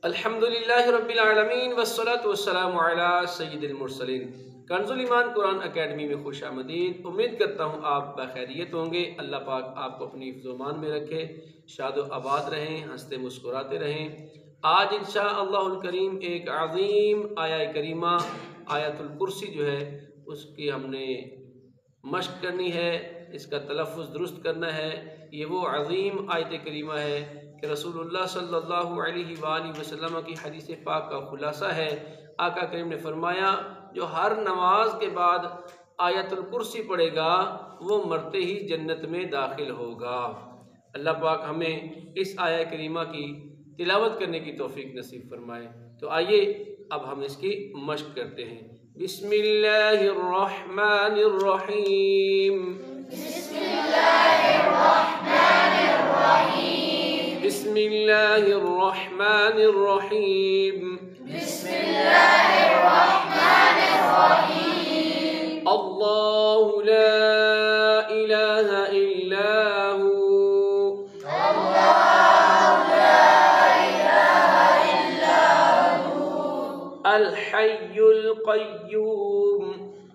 الحمدللہ رب العالمین والصلاة والسلام علی سید المرسلین۔ کنز الایمان قرآن اکیڈمی میں خوش آمدید۔ امید کرتا ہوں آپ بخیریت ہوں گے۔ اللہ پاک آپ کو اپنی حفظ و امان میں رکھے، شاد و آباد رہیں، ہنستے مسکراتے رہیں۔ آج انشاءاللہ الکریم ایک عظیم آیہ کریمہ آیت الکرسی جو ہے اس کی ہم نے مشق کرنی ہے، اس کا تلفظ درست کرنا ہے۔ یہ وہ عظیم آیت کریمہ ہے کہ رسول اللہ صلی اللہ علیہ وآلہ وسلم کی حدیث پاک کا خلاصہ ہے۔ آقا کریم نے فرمایا جو ہر نماز کے بعد آیت الکرسی پڑھے گا وہ مرتے ہی جنت میں داخل ہوگا۔ اللہ پاک ہمیں اس آیہ کریمہ کی تلاوت کرنے کی توفیق نصیب فرمائے۔ تو آئیے اب ہم اس کی مشق کرتے ہیں۔ بسم اللہ الرحمن الرحیم۔ بسم اللہ الرحمن الرحیم۔ بسم اللہ الرحمن الرحیم۔ بسم اللہ الرحمن الرحیم۔ اللہ لا الہ الا ہو، اللہ لا الہ الا ہو، الحی القیوم۔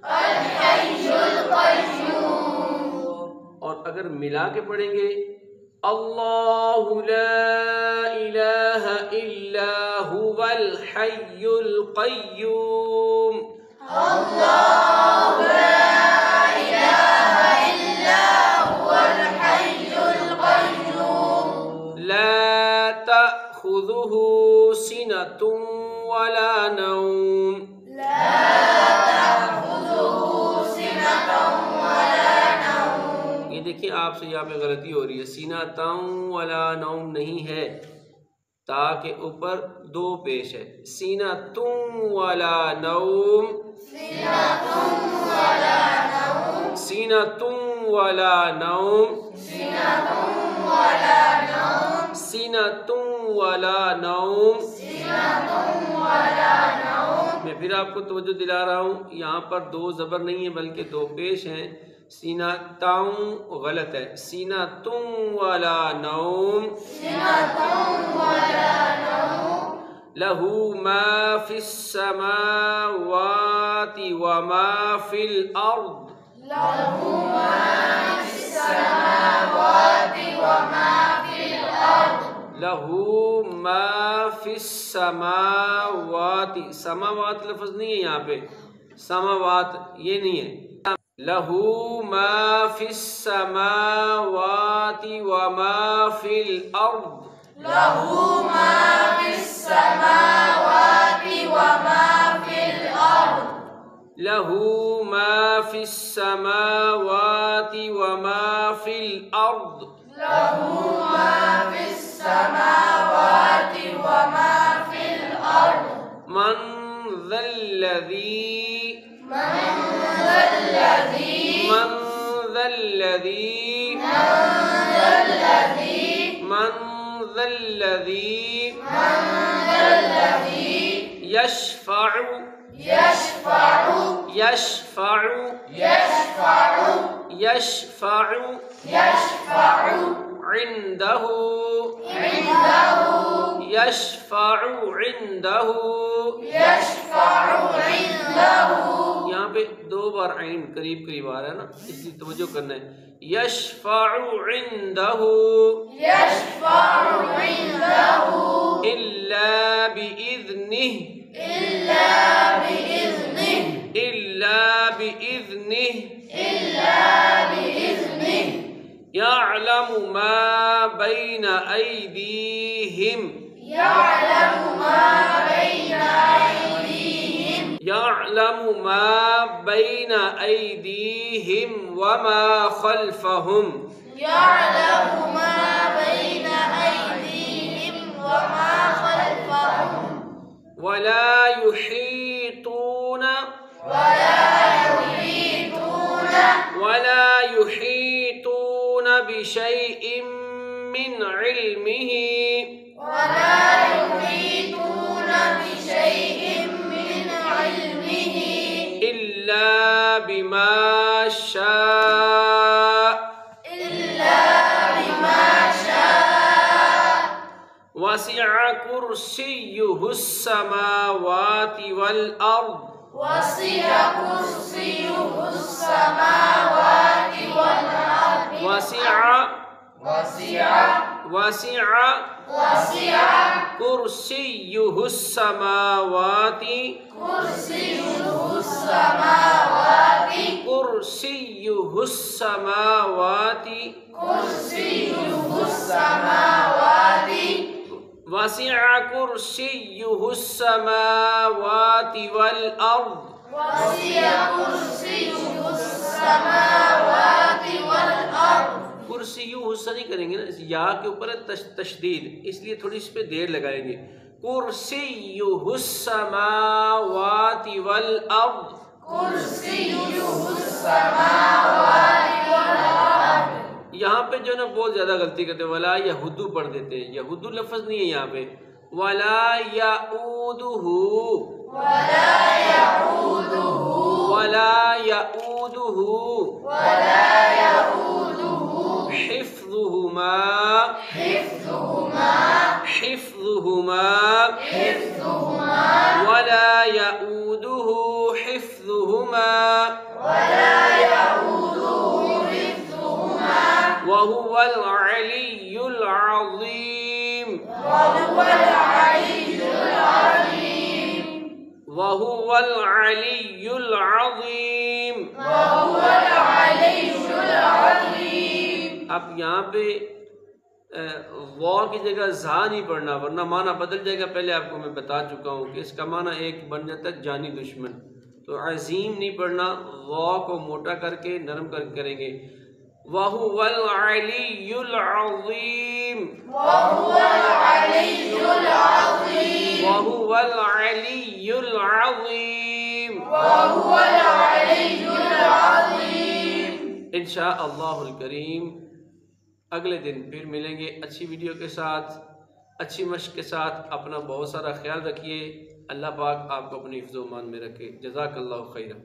الحی القیوم۔ اور اگر ملا کے پڑھیں گے اللہ لا الہ الا هو الحی القیوم، اللہ لا الہ الا هو الحی القیوم، لا تأخذه سنة ولا نوم۔ لا تأخذه سنة ولا نوم۔ یہ دیکھیں آپ سے یہاں پہ غلطی ہو رہی ہے، سینہ تاؤں ولا نوم نہیں ہے، تا کے اوپر دو پیش ہے، سینہ تم ولا نوم، سنة ولا نوم، سینہ تم ولا نوم، سنة ولا نوم، سینہ تم ولا نوم۔ سنة ولا نوم۔ میں پھر آپ کو توجہ دلا رہا ہوں، یہاں پر دو زبر نہیں ہیں بلکہ دو پیش ہیں۔ سینہ تاؤں غلط ہے، سینہ تم ولا نوم، سنة ولا نوم، لہو ما فی السماوات وما فی الارض، له ما في السماوات وما في الأرض، لہو ما فی السماوات، سماوات لفظ نہیں ہے یہاں پہ، سماوات یہ نہیں ہے، لہو ما فی السماوات وما فی الارض، له ما في السماوات وما في الأرض، لہو ما فی السماوات وما فی الارض، له ما في السماوات وما في الأرض، من ذا الذی، من ذا الذي، من ذا الذی، من ذا الذي، من ذا الذی من ذا الذي یشفع، يشفع، یشفع، يشفع، یشفع يشفع عنده، عنده، یشفع عنده، يشفع عنده، یہاں پہ دو بار عین قریب قریب آ رہا ہے نا، اس لیے توجہ کرنا ہے، یشفع عنده يشفع عنده الا بإذنه، إلا بإذنه، الا بإذنه إلا بإذنه، يعلم ما بين أيديهم، يعلم ما بين أيديهم، يعلم ما بين أيديهم وما خلفهم، يعلم ما بين أيديهم وما خلفهم، ولا يحيطون، ولا يحيطون، ولا يحيطون بشيء من علمه ولا يحيطون بشيء من علمه إلا بما شاء، إلا بما شاء، وسع كرسيه السماوات والأرض وسع كرسيه السماوات والأرض وسع كرسيه السماوات كرسيه السماوات كرسيه السماوات كرسيه السماوات وسع كرسيه السماوات والأرض وسع كرسيه السماوات والأرض کرسیو حصہ نہیں کریں گے نا، اس یا کے اوپر ہے تشدید، اس لیے تھوڑی اس پہ دیر لگائیں گے. کرسیہ السماوات والارض كرسيه السماوات والأرض. یہاں پہ جو ہے نا بہت زیادہ غلطی کرتے ہیں، ولا یہودو پڑھ دیتے ہیں. یہودو لفظ نہیں ہے یہاں پہ. ولا یعودہ ولا يعوده ولا یعودہ ولا يعوده حفظهما حفظهما حفظهما حفظهما ولا يؤوده حفظهما ولا يعوده حفظهما وهو العلي العظيم وهو العلي العظيم وهو العلي العظيم. وهو العلي العظيم. اب یہاں پہ واو کی جگہ زا نہیں پڑھنا ورنہ معنی بدل جائے گا. پہلے آپ کو میں بتا چکا ہوں کہ اس کا معنی ایک بن جاتا ہے جانی دشمن. تو عظیم نہیں پڑھنا، واو کو موٹا کر کے نرم کر کے کریں گے. وَهُوَ الْعَلِيُّ الْعَظِيمُ وهو العلي العظيم. وَهُوَ الْعَلِيُّ الْعَظِيمُ. وهو العلي العظيم. انشاءاللہ الکریم اگلے دن پھر ملیں گے اچھی ویڈیو کے ساتھ، اچھی مشق کے ساتھ. اپنا بہت سارا خیال رکھیے. اللہ پاک آپ کو اپنی حفظ و امان میں رکھے. جزاک اللہ خیرہ.